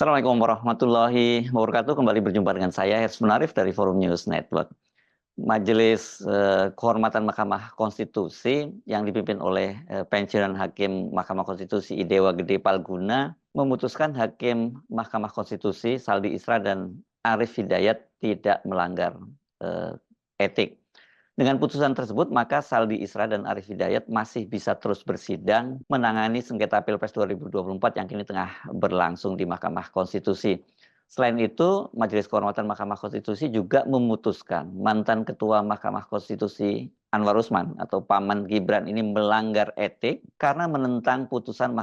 Assalamualaikum warahmatullahi wabarakatuh. Kembali berjumpa dengan saya, Hersman Arif dari Forum News Network. Majelis Kehormatan Mahkamah Konstitusi yang dipimpin oleh Pensiunan Hakim Mahkamah Konstitusi Idewa Gede Palguna memutuskan Hakim Mahkamah Konstitusi Saldi Isra dan Arif Hidayat tidak melanggar etik. Dengan putusan tersebut, maka Saldi Isra dan Arif Hidayat masih bisa terus bersidang menangani sengketa Pilpres 2024 yang kini tengah berlangsung di Mahkamah Konstitusi. Selain itu, Majelis Kehormatan Mahkamah Konstitusi juga memutuskan mantan Ketua Mahkamah Konstitusi Anwar Usman atau Paman Gibran ini melanggar etik karena menentang putusan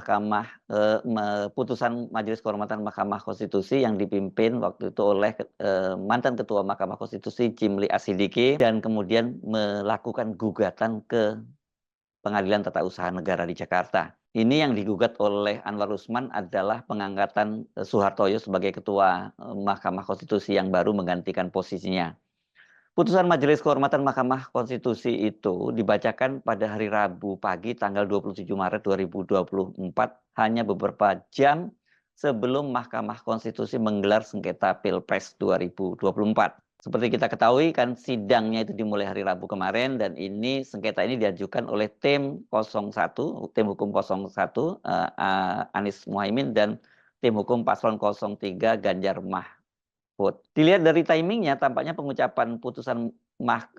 putusan Majelis Kehormatan Mahkamah Konstitusi yang dipimpin waktu itu oleh mantan Ketua Mahkamah Konstitusi Jimli Asidiki dan kemudian melakukan gugatan ke Pengadilan Tata Usaha Negara di Jakarta. Ini yang digugat oleh Anwar Usman adalah pengangkatan Soehartoyo sebagai Ketua Mahkamah Konstitusi yang baru menggantikan posisinya. Putusan Majelis Kehormatan Mahkamah Konstitusi itu dibacakan pada hari Rabu pagi tanggal 27 Maret 2024, hanya beberapa jam sebelum Mahkamah Konstitusi menggelar sengketa Pilpres 2024. Seperti kita ketahui kan sidangnya itu dimulai hari Rabu kemarin dan sengketa ini diajukan oleh tim 01, tim hukum 01 Anies Muhaimin dan tim hukum paslon 03 Ganjar Mahfud. Dilihat dari timingnya tampaknya pengucapan putusan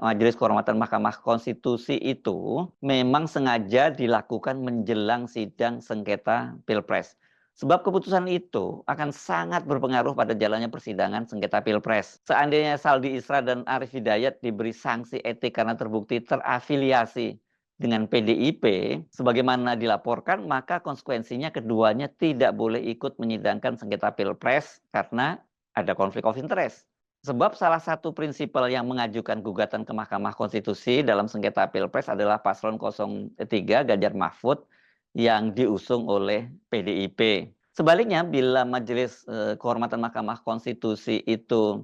Majelis Kehormatan Mahkamah Konstitusi itu memang sengaja dilakukan menjelang sidang sengketa Pilpres. Sebab keputusan itu akan sangat berpengaruh pada jalannya persidangan sengketa Pilpres. Seandainya Saldi Isra dan Arif Hidayat diberi sanksi etik karena terbukti terafiliasi dengan PDIP, sebagaimana dilaporkan, maka konsekuensinya keduanya tidak boleh ikut menyidangkan sengketa Pilpres karena ada konflik of interest. Sebab salah satu prinsipal yang mengajukan gugatan ke Mahkamah Konstitusi dalam sengketa Pilpres adalah paslon 03 Ganjar Mahfud yang diusung oleh PDIP. Sebaliknya, bila Majelis Kehormatan Mahkamah Konstitusi itu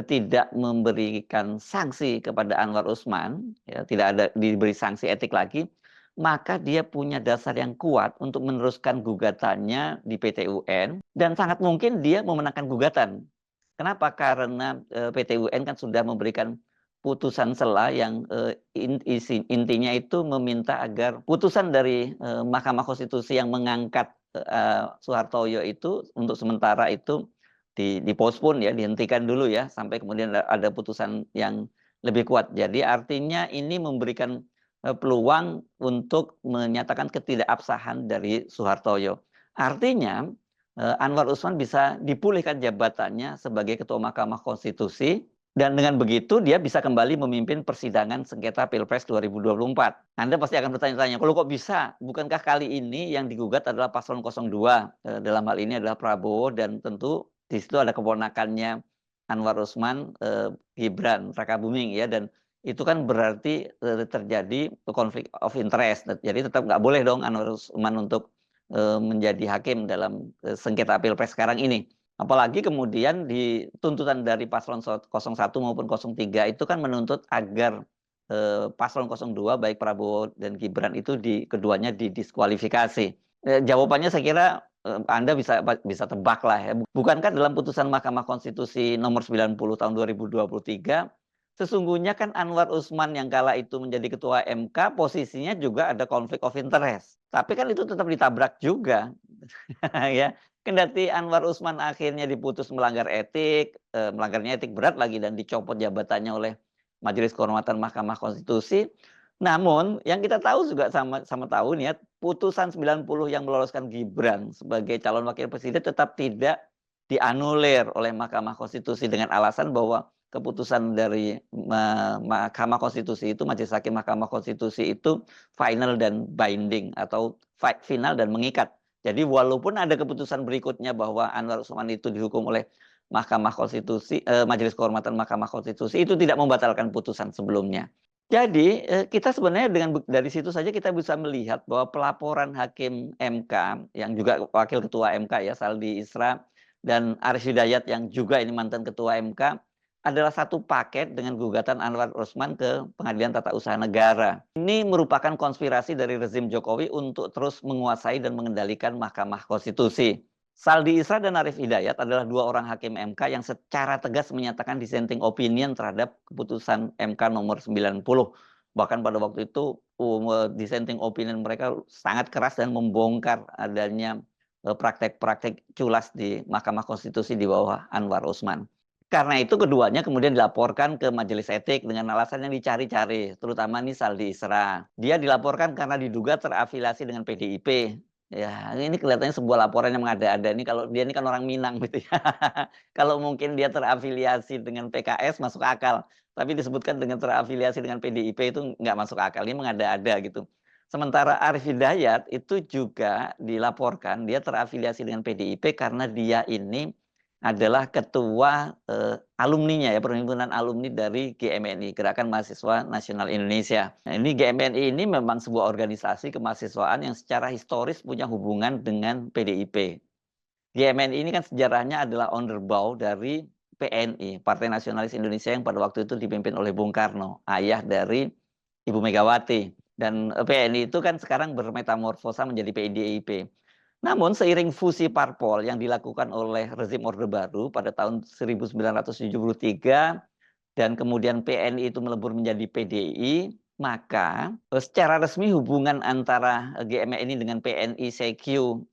tidak memberikan sanksi kepada Anwar Usman, ya, tidak ada diberi sanksi etik lagi, maka dia punya dasar yang kuat untuk meneruskan gugatannya di PT UN dan sangat mungkin dia memenangkan gugatan. Kenapa? Karena PT UN kan sudah memberikan putusan sela yang intinya itu meminta agar putusan dari Mahkamah Konstitusi yang mengangkat Soehartoyo itu untuk sementara itu dipospon ya, dihentikan dulu ya sampai kemudian ada putusan yang lebih kuat. Jadi artinya ini memberikan peluang untuk menyatakan ketidakabsahan dari Soehartoyo. Artinya Anwar Usman bisa dipulihkan jabatannya sebagai Ketua Mahkamah Konstitusi dan dengan begitu dia bisa kembali memimpin persidangan sengketa Pilpres 2024. Anda pasti akan bertanya-tanya, kalau kok bisa? Bukankah kali ini yang digugat adalah paslon 02? Dalam hal ini adalah Prabowo dan tentu di situ ada keponakannya Anwar Usman, Gibran Rakabuming ya, dan itu kan berarti terjadi konflik of interest. Jadi tetap nggak boleh dong Anwar Usman untuk menjadi hakim dalam sengketa Pilpres sekarang ini. Apalagi kemudian di tuntutan dari paslon 01 maupun 03 itu kan menuntut agar paslon 02 baik Prabowo dan Gibran itu keduanya didiskualifikasi. Jawabannya saya kira Anda bisa tebak lah ya. Bukankah dalam putusan Mahkamah Konstitusi nomor 90 tahun 2023 sesungguhnya kan Anwar Usman yang kala itu menjadi ketua MK posisinya juga ada konflik of interest. Tapi kan itu tetap ditabrak juga. Ya. Kendati Anwar Usman akhirnya diputus melanggar etik, melanggarnya etik berat lagi dan dicopot jabatannya oleh Majelis Kehormatan Mahkamah Konstitusi. Namun yang kita tahu juga sama tahu nih ya, putusan 90 yang meloloskan Gibran sebagai calon wakil presiden tetap tidak dianulir oleh Mahkamah Konstitusi dengan alasan bahwa keputusan dari Mahkamah Konstitusi itu, Majelis Hakim Mahkamah Konstitusi itu final dan binding atau final dan mengikat. Jadi walaupun ada keputusan berikutnya bahwa Anwar Usman itu dihukum oleh Mahkamah Konstitusi, Majelis Kehormatan Mahkamah Konstitusi itu tidak membatalkan putusan sebelumnya. Jadi kita sebenarnya dari situ saja kita bisa melihat bahwa pelaporan Hakim MK yang juga Wakil Ketua MK ya Saldi Isra dan Arif Hidayat yang juga ini mantan Ketua MK adalah satu paket dengan gugatan Anwar Usman ke Pengadilan Tata Usaha Negara. Ini merupakan konspirasi dari rezim Jokowi untuk terus menguasai dan mengendalikan Mahkamah Konstitusi. Saldi Isra dan Arif Hidayat adalah dua orang hakim MK yang secara tegas menyatakan dissenting opinion terhadap keputusan MK nomor 90. Bahkan pada waktu itu dissenting opinion mereka sangat keras dan membongkar adanya praktek-praktek culas di Mahkamah Konstitusi di bawah Anwar Usman. Karena itu keduanya kemudian dilaporkan ke Majelis Etik dengan alasan yang dicari-cari, terutama nih Saldi Isra. Dia dilaporkan karena diduga terafiliasi dengan PDIP. Ya, ini kelihatannya sebuah laporan yang mengada-ada. Ini kalau dia ini kan orang Minang gitu ya. Kalau mungkin dia terafiliasi dengan PKS masuk akal. Tapi disebutkan dengan terafiliasi dengan PDIP itu nggak masuk akal. Ini mengada-ada gitu. Sementara Arif Hidayat itu juga dilaporkan dia terafiliasi dengan PDIP karena dia ini adalah ketua alumninya ya, perhimpunan alumni dari GMNI, Gerakan Mahasiswa Nasional Indonesia. Nah, ini GMNI ini memang sebuah organisasi kemahasiswaan yang secara historis punya hubungan dengan PDIP. GMNI ini kan sejarahnya adalah underbow dari PNI, Partai Nasionalis Indonesia, yang pada waktu itu dipimpin oleh Bung Karno, ayah dari Ibu Megawati. Dan PNI itu kan sekarang bermetamorfosa menjadi PDIP. Namun seiring fusi parpol yang dilakukan oleh rezim Orde Baru pada tahun 1973 dan kemudian PNI itu melebur menjadi PDI, maka secara resmi hubungan antara GMNI dengan PNI CQ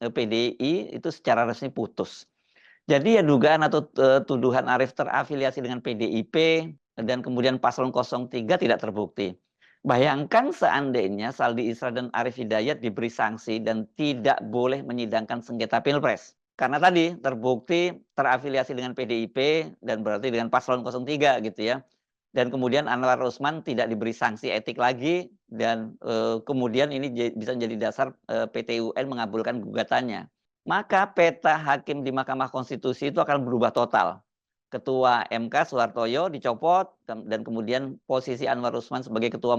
PDI itu secara resmi putus. Jadi ya dugaan atau tuduhan Arif terafiliasi dengan PDIP dan kemudian paslon 03 tidak terbukti. Bayangkan seandainya Saldi Isra dan Arif Hidayat diberi sanksi dan tidak boleh menyidangkan sengketa Pilpres. Karena tadi terbukti terafiliasi dengan PDIP dan berarti dengan paslon 03 gitu ya. Dan kemudian Anwar Usman tidak diberi sanksi etik lagi dan kemudian ini bisa menjadi dasar PT UN mengabulkan gugatannya. Maka peta hakim di Mahkamah Konstitusi itu akan berubah total. Ketua MK Soehartoyo dicopot dan kemudian posisi Anwar Usman sebagai ketua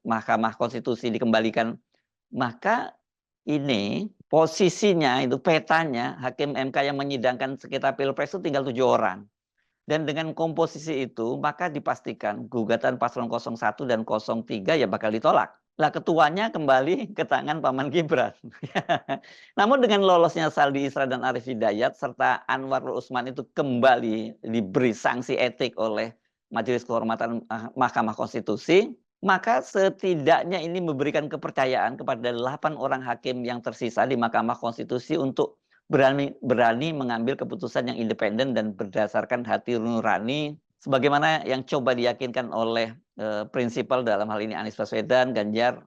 Mahkamah Konstitusi dikembalikan. Maka ini posisinya itu petanya hakim MK yang menyidangkan sengketa Pilpres itu tinggal 7 orang. Dan dengan komposisi itu maka dipastikan gugatan paslon 01 dan 03 ya bakal ditolak. Lah ketuanya kembali ke tangan Paman Gibran. Namun dengan lolosnya Saldi Isra dan Arif Hidayat serta Anwar Usman itu kembali diberi sanksi etik oleh Majelis Kehormatan Mahkamah Konstitusi, maka setidaknya ini memberikan kepercayaan kepada 8 orang hakim yang tersisa di Mahkamah Konstitusi untuk berani mengambil keputusan yang independen dan berdasarkan hati nurani sebagaimana yang coba diyakinkan oleh prinsipal dalam hal ini Anies Baswedan, Ganjar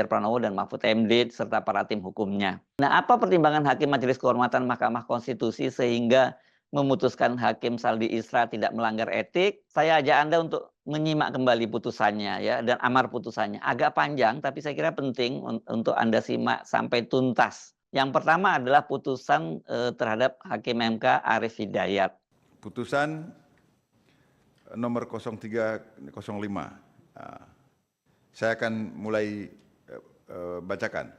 Pranowo dan Mahfud MD serta para tim hukumnya. Nah, apa pertimbangan Hakim Majelis Kehormatan Mahkamah Konstitusi sehingga memutuskan Hakim Saldi Isra tidak melanggar etik? Saya ajak Anda untuk menyimak kembali putusannya ya dan amar putusannya. Agak panjang tapi saya kira penting untuk Anda simak sampai tuntas. Yang pertama adalah putusan terhadap Hakim MK Arif Hidayat. Putusan nomor 0305. Saya akan mulai bacakan.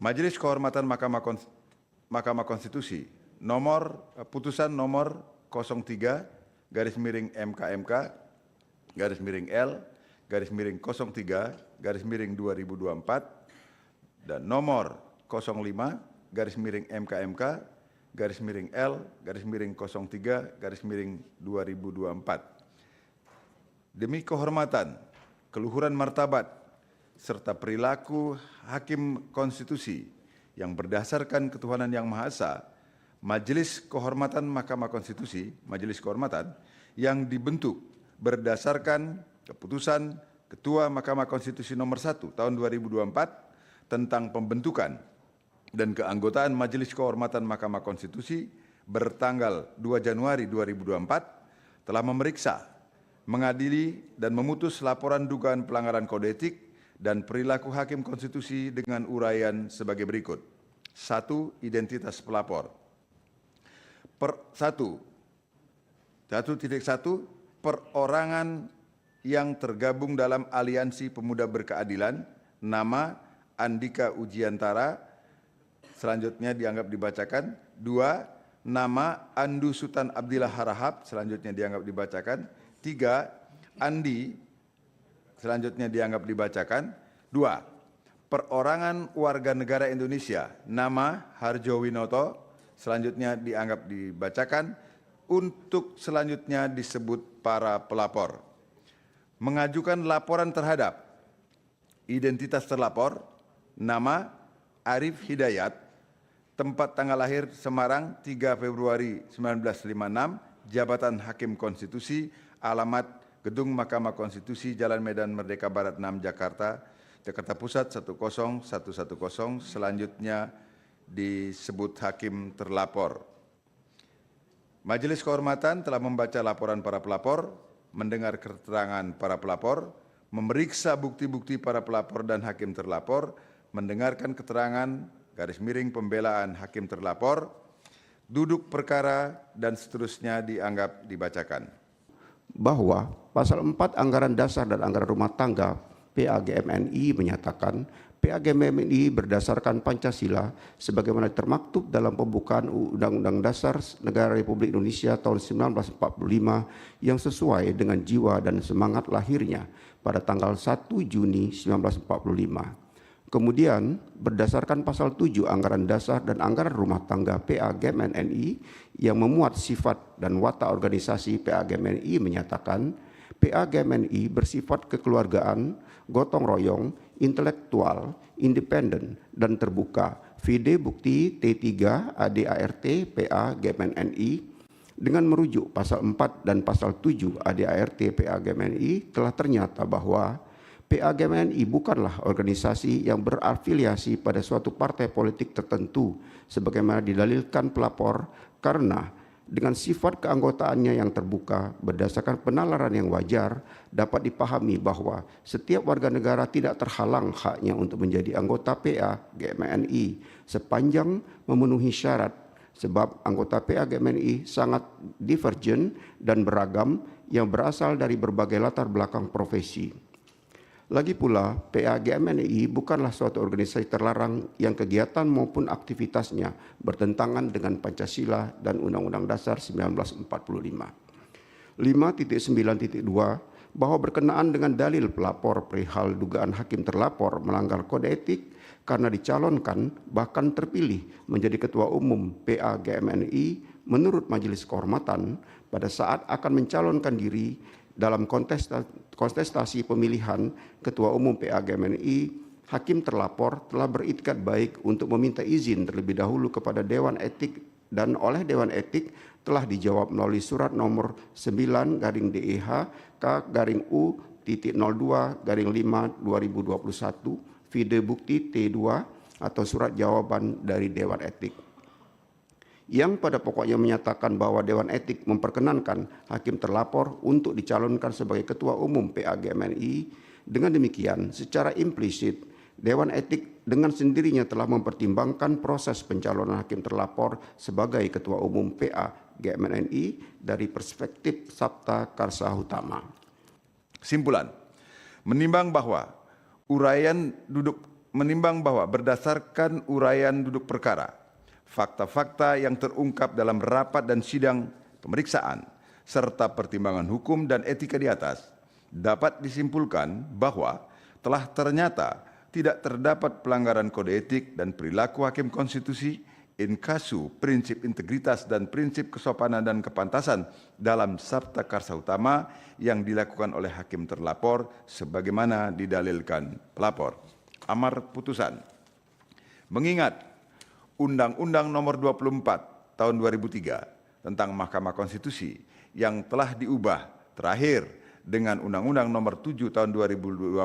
Majelis Kehormatan Mahkamah Konstitusi putusan nomor 03-MK-L-03-2024 dan nomor 05-MK-M-L-03-2024. Demi kehormatan, keluhuran martabat, serta perilaku Hakim Konstitusi yang berdasarkan ketuhanan yang Maha Esa, Majelis Kehormatan Mahkamah Konstitusi, Majelis Kehormatan yang dibentuk berdasarkan keputusan Ketua Mahkamah Konstitusi nomor 1 tahun 2024 tentang pembentukan dan keanggotaan Majelis Kehormatan Mahkamah Konstitusi bertanggal 2 Januari 2024 telah memeriksa, mengadili, dan memutus laporan dugaan pelanggaran kode etik dan perilaku Hakim Konstitusi dengan uraian sebagai berikut. 1. Identitas pelapor. 1.1. Perorangan yang tergabung dalam Aliansi Pemuda Berkeadilan, nama Andika Ujiantara, selanjutnya dianggap dibacakan. 2. Nama Andu Sultan Abdillah Harahap, selanjutnya dianggap dibacakan. 3. Andi, selanjutnya dianggap dibacakan. 2. perorangan warga negara Indonesia, nama Harjo Winoto, selanjutnya dianggap dibacakan, untuk selanjutnya disebut para pelapor. Mengajukan laporan terhadap identitas terlapor, nama Arif Hidayat, tempat tanggal lahir Semarang 3 Februari 1956, jabatan Hakim Konstitusi, alamat Gedung Mahkamah Konstitusi, Jalan Medan Merdeka Barat 6, Jakarta Pusat 10110, selanjutnya disebut hakim terlapor. Majelis Kehormatan telah membaca laporan para pelapor, mendengar keterangan para pelapor, memeriksa bukti-bukti para pelapor dan hakim terlapor, mendengarkan keterangan pembelaan hakim terlapor, duduk perkara, dan seterusnya dianggap dibacakan. Bahwa pasal 4 Anggaran Dasar dan Anggaran Rumah Tangga PAGMNI menyatakan PAGMNI berdasarkan Pancasila sebagaimana termaktub dalam pembukaan Undang-Undang Dasar Negara Republik Indonesia tahun 1945 yang sesuai dengan jiwa dan semangat lahirnya pada tanggal 1 Juni 1945. Kemudian berdasarkan pasal 7 Anggaran Dasar dan Anggaran Rumah Tangga PAGMNI yang memuat sifat dan watak organisasi PAGMNI menyatakan PAGMNI bersifat kekeluargaan, gotong royong, intelektual, independen, dan terbuka. Vide bukti T3 ADART PAGMNI dengan merujuk pasal 4 dan pasal 7 ADART PAGMNI telah ternyata bahwa PAGMNI bukanlah organisasi yang berafiliasi pada suatu partai politik tertentu sebagaimana didalilkan pelapor karena dengan sifat keanggotaannya yang terbuka berdasarkan penalaran yang wajar dapat dipahami bahwa setiap warga negara tidak terhalang haknya untuk menjadi anggota PAGMNI sepanjang memenuhi syarat sebab anggota PAGMNI sangat divergen dan beragam yang berasal dari berbagai latar belakang profesi. Lagi pula, PAGMNI bukanlah suatu organisasi terlarang yang kegiatan maupun aktivitasnya bertentangan dengan Pancasila dan Undang-Undang Dasar 1945. 5.9.2 bahwa berkenaan dengan dalil pelapor perihal dugaan hakim terlapor melanggar kode etik karena dicalonkan bahkan terpilih menjadi Ketua Umum PAGMNI menurut Majelis Kehormatan pada saat akan mencalonkan diri dalam kontestasi pemilihan Ketua Umum PAGMNI, hakim terlapor telah beritikad baik untuk meminta izin terlebih dahulu kepada Dewan Etik dan oleh Dewan Etik telah dijawab melalui surat nomor 9-DEH-02-5/2021 vide bukti T2 atau surat jawaban dari Dewan Etik, yang pada pokoknya menyatakan bahwa Dewan Etik memperkenankan hakim terlapor untuk dicalonkan sebagai Ketua Umum PAGMNI. Dengan demikian, secara implisit, Dewan Etik dengan sendirinya telah mempertimbangkan proses pencalonan hakim terlapor sebagai Ketua Umum PAGMNI dari perspektif Sabta Karsa Utama. Simpulan, menimbang bahwa berdasarkan uraian duduk perkara, fakta-fakta yang terungkap dalam rapat dan sidang pemeriksaan, serta pertimbangan hukum dan etika di atas, dapat disimpulkan bahwa telah ternyata tidak terdapat pelanggaran kode etik dan perilaku hakim konstitusi in casu prinsip integritas dan prinsip kesopanan dan kepantasan dalam Sabta Karsa Utama yang dilakukan oleh hakim terlapor sebagaimana didalilkan pelapor. Amar putusan. Mengingat Undang-Undang Nomor 24 Tahun 2003 tentang Mahkamah Konstitusi yang telah diubah terakhir dengan Undang-Undang Nomor 7 Tahun 2020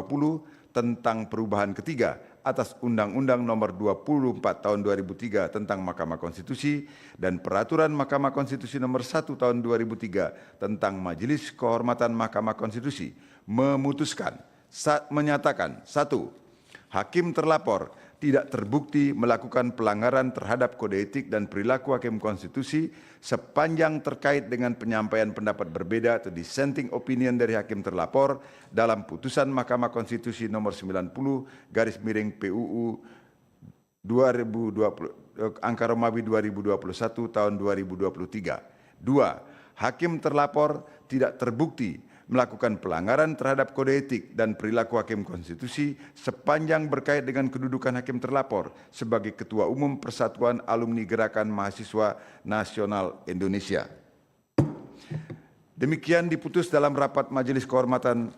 tentang perubahan ketiga atas Undang-Undang Nomor 24 Tahun 2003 tentang Mahkamah Konstitusi dan Peraturan Mahkamah Konstitusi Nomor 1 Tahun 2003 tentang Majelis Kehormatan Mahkamah Konstitusi menyatakan 1. Hakim terlapor tidak terbukti melakukan pelanggaran terhadap kode etik dan perilaku hakim konstitusi sepanjang terkait dengan penyampaian pendapat berbeda atau dissenting opinion dari hakim terlapor dalam putusan Mahkamah Konstitusi nomor 90/PUU 2020 angka Romawi 2021 tahun 2023. 2. Hakim terlapor tidak terbukti melakukan pelanggaran terhadap kode etik dan perilaku hakim konstitusi sepanjang berkait dengan kedudukan hakim terlapor sebagai Ketua Umum Persatuan Alumni Gerakan Mahasiswa Nasional Indonesia. Demikian diputus dalam rapat Majelis Kehormatan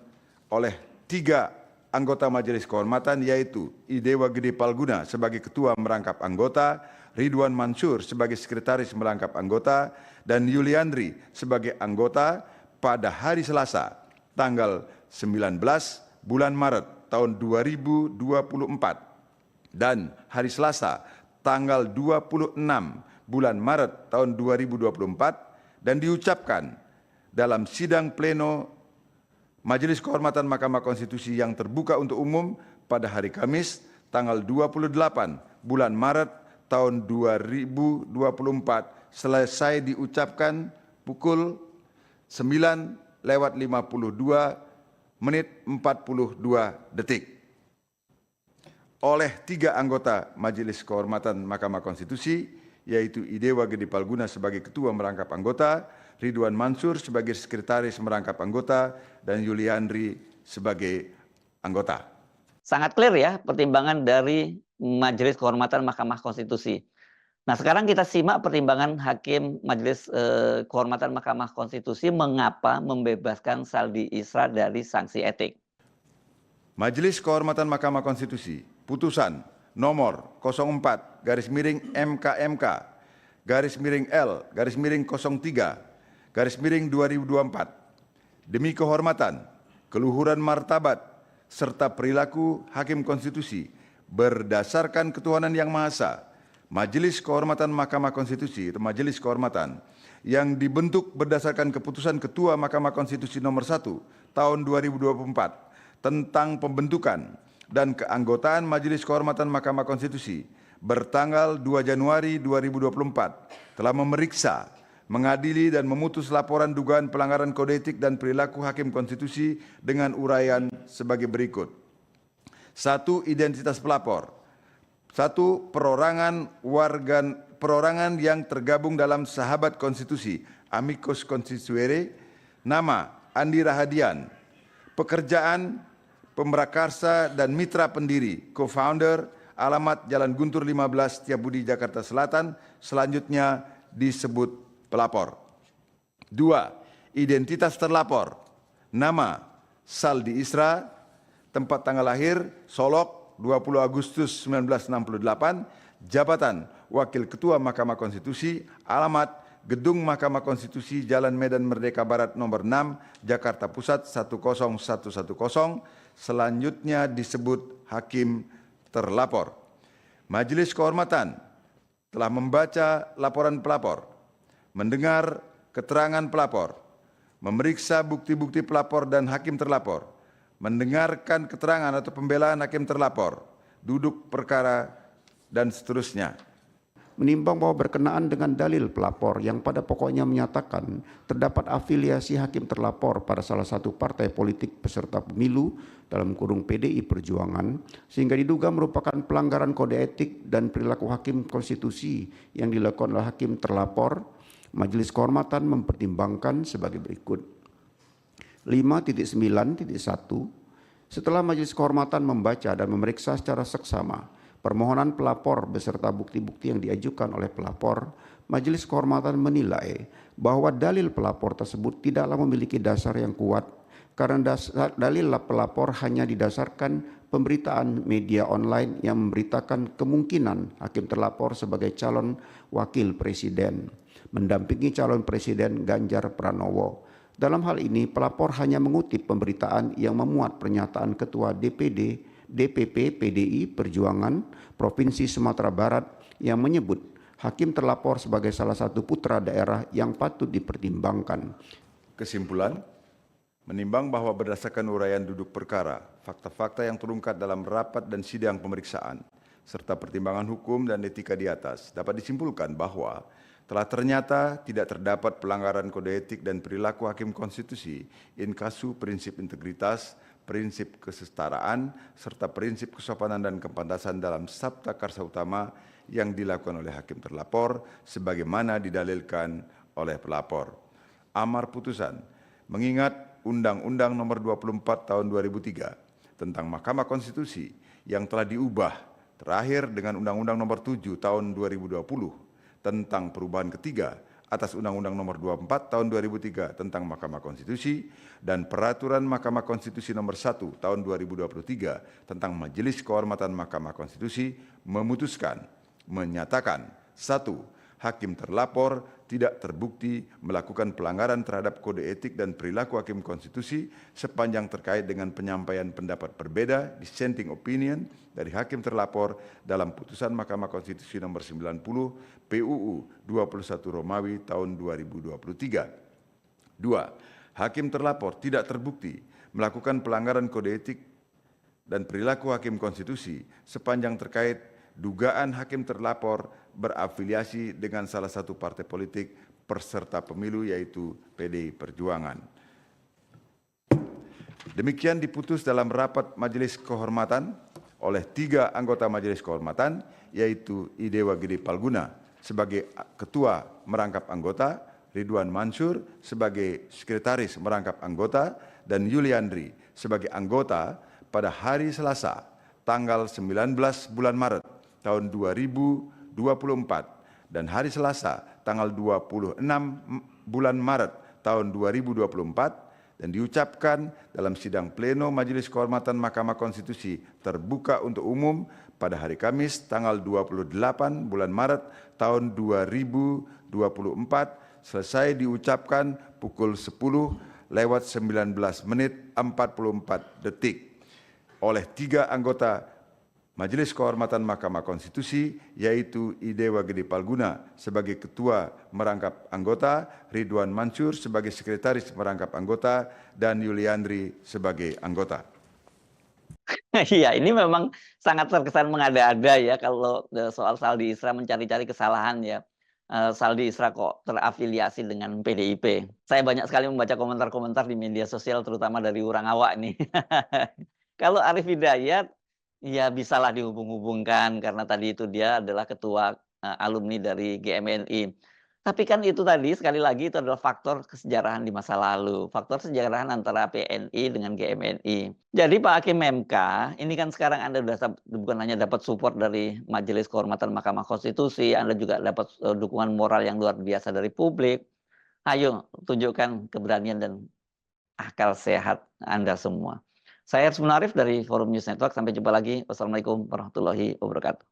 oleh 3 anggota Majelis Kehormatan, yaitu Idewa Gede Palguna sebagai Ketua Merangkap Anggota, Ridwan Mansur sebagai Sekretaris Merangkap Anggota, dan Yuliandri sebagai anggota pada hari Selasa, tanggal 19 bulan Maret tahun 2024 dan hari Selasa, tanggal 26 bulan Maret tahun 2024 dan diucapkan dalam sidang pleno Majelis Kehormatan Mahkamah Konstitusi yang terbuka untuk umum pada hari Kamis, tanggal 28 bulan Maret tahun 2024 selesai diucapkan pukul 9:52:42 oleh 3 anggota Majelis Kehormatan Mahkamah Konstitusi, yaitu Idewa Gede Palguna sebagai Ketua Merangkap Anggota, Ridwan Mansur sebagai Sekretaris Merangkap Anggota, dan Yuliandri sebagai anggota. Sangat clear ya pertimbangan dari Majelis Kehormatan Mahkamah Konstitusi. Nah, sekarang kita simak pertimbangan Hakim Majelis Kehormatan Mahkamah Konstitusi mengapa membebaskan Saldi Isra dari sanksi etik. Majelis Kehormatan Mahkamah Konstitusi, putusan nomor 04-MKMK-L-03-2024. Demi kehormatan, keluhuran martabat, serta perilaku Hakim Konstitusi berdasarkan ketuhanan yang Maha Esa, Majelis Kehormatan Mahkamah Konstitusi atau Majelis Kehormatan yang dibentuk berdasarkan keputusan Ketua Mahkamah Konstitusi nomor 1 tahun 2024 tentang pembentukan dan keanggotaan Majelis Kehormatan Mahkamah Konstitusi bertanggal 2 Januari 2024 telah memeriksa, mengadili dan memutus laporan dugaan pelanggaran kode etik dan perilaku Hakim Konstitusi dengan uraian sebagai berikut. 1. Identitas pelapor. 1. Perorangan yang tergabung dalam Sahabat Konstitusi, Amicus Constituere, nama Andi Rahadian, pekerjaan pemrakarsa dan mitra pendiri, co-founder, alamat Jalan Guntur 15, Setiabudi, Jakarta Selatan, selanjutnya disebut pelapor. 2. Identitas terlapor, nama Saldi Isra, tempat tanggal lahir Solok 20 Agustus 1968, jabatan Wakil Ketua Mahkamah Konstitusi, alamat Gedung Mahkamah Konstitusi, Jalan Medan Merdeka Barat nomor 6, Jakarta Pusat 10110, selanjutnya disebut hakim terlapor. Majelis Kehormatan telah membaca laporan pelapor, mendengar keterangan pelapor, memeriksa bukti-bukti pelapor dan hakim terlapor, mendengarkan keterangan atau pembelaan hakim terlapor, duduk perkara, dan seterusnya. Menimbang bahwa berkenaan dengan dalil pelapor yang pada pokoknya menyatakan terdapat afiliasi hakim terlapor pada salah satu partai politik peserta pemilu dalam kurung PDI Perjuangan, sehingga diduga merupakan pelanggaran kode etik dan perilaku hakim konstitusi yang dilakukan oleh hakim terlapor, Majelis Kehormatan mempertimbangkan sebagai berikut. 5.9.1. Setelah Majelis Kehormatan membaca dan memeriksa secara seksama permohonan pelapor beserta bukti-bukti yang diajukan oleh pelapor, Majelis Kehormatan menilai bahwa dalil pelapor tersebut tidaklah memiliki dasar yang kuat karena dalil pelapor hanya didasarkan pemberitaan media online yang memberitakan kemungkinan hakim terlapor sebagai calon wakil presiden mendampingi calon presiden Ganjar Pranowo. Dalam hal ini, pelapor hanya mengutip pemberitaan yang memuat pernyataan Ketua DPP PDI Perjuangan Provinsi Sumatera Barat yang menyebut hakim terlapor sebagai salah satu putra daerah yang patut dipertimbangkan. Kesimpulan, menimbang bahwa berdasarkan uraian duduk perkara, fakta-fakta yang terungkap dalam rapat dan sidang pemeriksaan, serta pertimbangan hukum dan etika di atas, dapat disimpulkan bahwa telah ternyata tidak terdapat pelanggaran kode etik dan perilaku hakim konstitusi in casu prinsip integritas, prinsip kesetaraan, serta prinsip kesopanan dan kepantasan dalam sabta karsa utama yang dilakukan oleh hakim terlapor sebagaimana didalilkan oleh pelapor. Amar putusan, mengingat Undang-Undang Nomor 24 Tahun 2003 tentang Mahkamah Konstitusi yang telah diubah terakhir dengan Undang-Undang Nomor 7 Tahun 2020 tentang perubahan ketiga atas Undang-Undang Nomor 24 Tahun 2003 tentang Mahkamah Konstitusi dan Peraturan Mahkamah Konstitusi Nomor 1 Tahun 2023 tentang Majelis Kehormatan Mahkamah Konstitusi menyatakan: 1. Hakim terlapor tidak terbukti melakukan pelanggaran terhadap kode etik dan perilaku hakim konstitusi sepanjang terkait dengan penyampaian pendapat berbeda dissenting opinion dari hakim terlapor dalam putusan Mahkamah Konstitusi nomor 90 PUU 21 Romawi tahun 2023. 2. Hakim terlapor tidak terbukti melakukan pelanggaran kode etik dan perilaku hakim konstitusi sepanjang terkait dugaan hakim terlapor berafiliasi dengan salah satu partai politik peserta pemilu yaitu PDI Perjuangan. Demikian diputus dalam rapat Majelis Kehormatan oleh 3 anggota Majelis Kehormatan yaitu Idewa Gede Palguna sebagai Ketua Merangkap Anggota, Ridwan Mansur sebagai Sekretaris Merangkap Anggota, dan Yuliandri sebagai anggota pada hari Selasa tanggal 19 bulan Maret tahun 2024 dan hari Selasa tanggal 26 bulan Maret tahun 2024 dan diucapkan dalam sidang pleno Majelis Kehormatan Mahkamah Konstitusi terbuka untuk umum pada hari Kamis tanggal 28 bulan Maret tahun 2024 selesai diucapkan pukul 10:19:44 oleh 3 anggota Majelis Kehormatan Mahkamah Konstitusi yaitu Idewa Gede Palguna sebagai Ketua Merangkap Anggota, Ridwan Mansur sebagai Sekretaris Merangkap Anggota, dan Yuliandri sebagai anggota. Iya, ini memang sangat terkesan mengada-ada ya kalau soal Saldi Isra mencari-cari kesalahan ya. Saldi Isra kok terafiliasi dengan PDIP. Saya banyak sekali membaca komentar-komentar di media sosial terutama dari orang awak nih. Kalau Arif Hidayat ya bisalah dihubung-hubungkan karena tadi itu dia adalah ketua alumni dari GMNI. Tapi kan itu tadi sekali lagi itu adalah faktor kesejarahan di masa lalu, faktor kesejarahan antara PNI dengan GMNI. Jadi Pak Hakim MK, ini kan sekarang Anda bukan hanya dapat support dari Majelis Kehormatan Mahkamah Konstitusi, Anda juga dapat dukungan moral yang luar biasa dari publik. Ayo tunjukkan keberanian dan akal sehat Anda semua. Saya Arsman Arif dari Forum News Network. Sampai jumpa lagi. Wassalamualaikum warahmatullahi wabarakatuh.